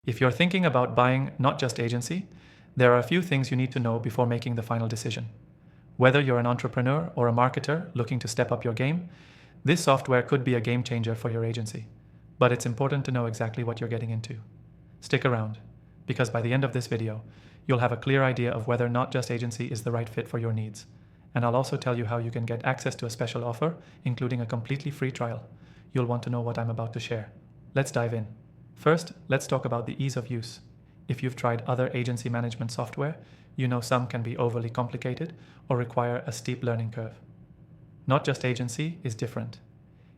If you're thinking about buying Not Just Agency, there are a few things you need to know before making the final decision. Whether you're an entrepreneur or a marketer looking to step up your game, this software could be a game changer for your agency. But it's important to know exactly what you're getting into. Stick around, because by the end of this video, you'll have a clear idea of whether Not Just Agency is the right fit for your needs. And I'll also tell you how you can get access to a special offer, including a completely free trial. You'll want to know what I'm about to share. Let's dive in. First, let's talk about the ease of use. If you've tried other agency management software, you know some can be overly complicated or require a steep learning curve. Not Just Agency is different.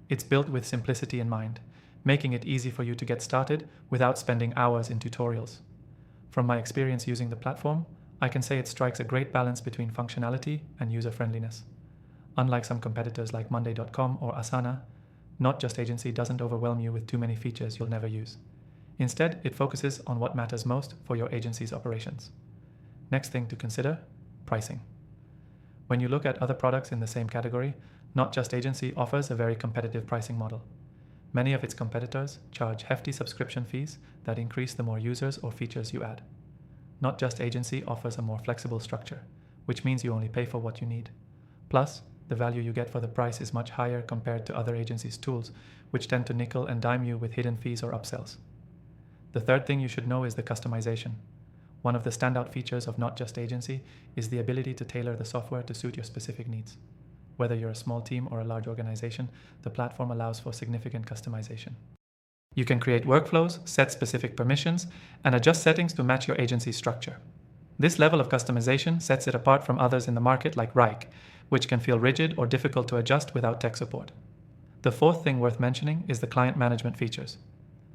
It's built with simplicity in mind, making it easy for you to get started without spending hours in tutorials. From my experience using the platform, I can say it strikes a great balance between functionality and user-friendliness. Unlike some competitors like Monday.com or Asana, Not Just Agency doesn't overwhelm you with too many features you'll never use. Instead, it focuses on what matters most for your agency's operations. Next thing to consider, pricing. When you look at other products in the same category, Not Just Agency offers a very competitive pricing model. Many of its competitors charge hefty subscription fees that increase the more users or features you add. Not Just Agency offers a more flexible structure, which means you only pay for what you need. Plus, the value you get for the price is much higher compared to other agencies' tools, which tend to nickel and dime you with hidden fees or upsells. The third thing you should know is the customization. One of the standout features of Not Just Agency is the ability to tailor the software to suit your specific needs. Whether you're a small team or a large organization, the platform allows for significant customization. You can create workflows, set specific permissions, and adjust settings to match your agency's structure. This level of customization sets it apart from others in the market like Rike, which can feel rigid or difficult to adjust without tech support. The fourth thing worth mentioning is the client management features.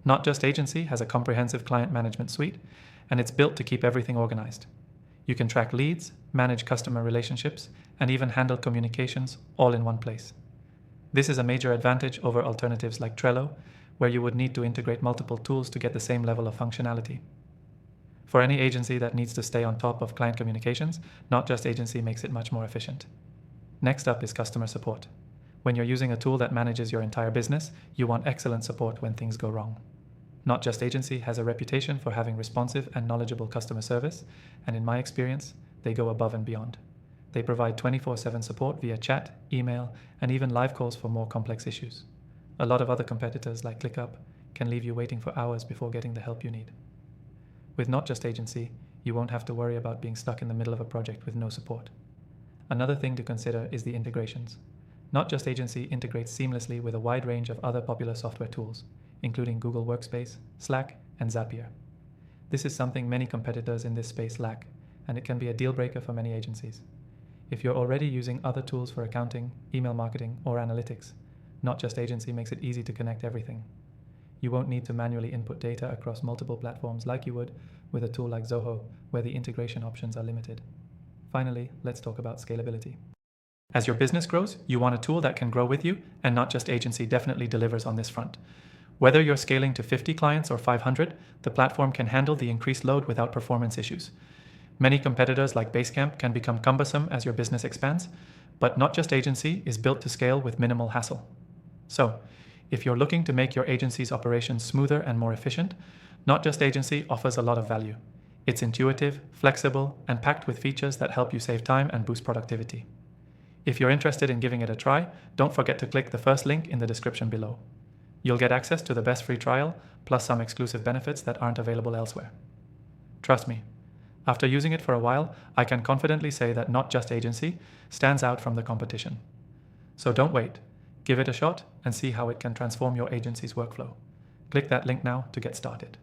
Not Just Agency has a comprehensive client management suite, and it's built to keep everything organized. You can track leads, manage customer relationships, and even handle communications all in one place. This is a major advantage over alternatives like Trello, where you would need to integrate multiple tools to get the same level of functionality. For any agency that needs to stay on top of client communications, Not Just Agency makes it much more efficient. Next up is customer support. When you're using a tool that manages your entire business, you want excellent support when things go wrong. Not Just Agency has a reputation for having responsive and knowledgeable customer service, and in my experience, they go above and beyond. They provide 24/7 support via chat, email, and even live calls for more complex issues. A lot of other competitors like ClickUp can leave you waiting for hours before getting the help you need. With Not Just Agency, you won't have to worry about being stuck in the middle of a project with no support. Another thing to consider is the integrations. Not Just Agency integrates seamlessly with a wide range of other popular software tools, including Google Workspace, Slack, and Zapier. This is something many competitors in this space lack, and it can be a deal breaker for many agencies. If you're already using other tools for accounting, email marketing, or analytics, Not Just Agency makes it easy to connect everything. You won't need to manually input data across multiple platforms like you would with a tool like Zoho, where the integration options are limited. Finally, let's talk about scalability. As your business grows, you want a tool that can grow with you, and Not Just Agency definitely delivers on this front. Whether you're scaling to 50 clients or 500, the platform can handle the increased load without performance issues. Many competitors like Basecamp can become cumbersome as your business expands, but Not Just Agency is built to scale with minimal hassle. So, if you're looking to make your agency's operations smoother and more efficient, Not Just Agency offers a lot of value. It's intuitive, flexible, and packed with features that help you save time and boost productivity. If you're interested in giving it a try, don't forget to click the first link in the description below. You'll get access to the best free trial, plus some exclusive benefits that aren't available elsewhere. Trust me, after using it for a while, I can confidently say that Not Just Agency stands out from the competition. So don't wait. Give it a shot and see how it can transform your agency's workflow. Click that link now to get started.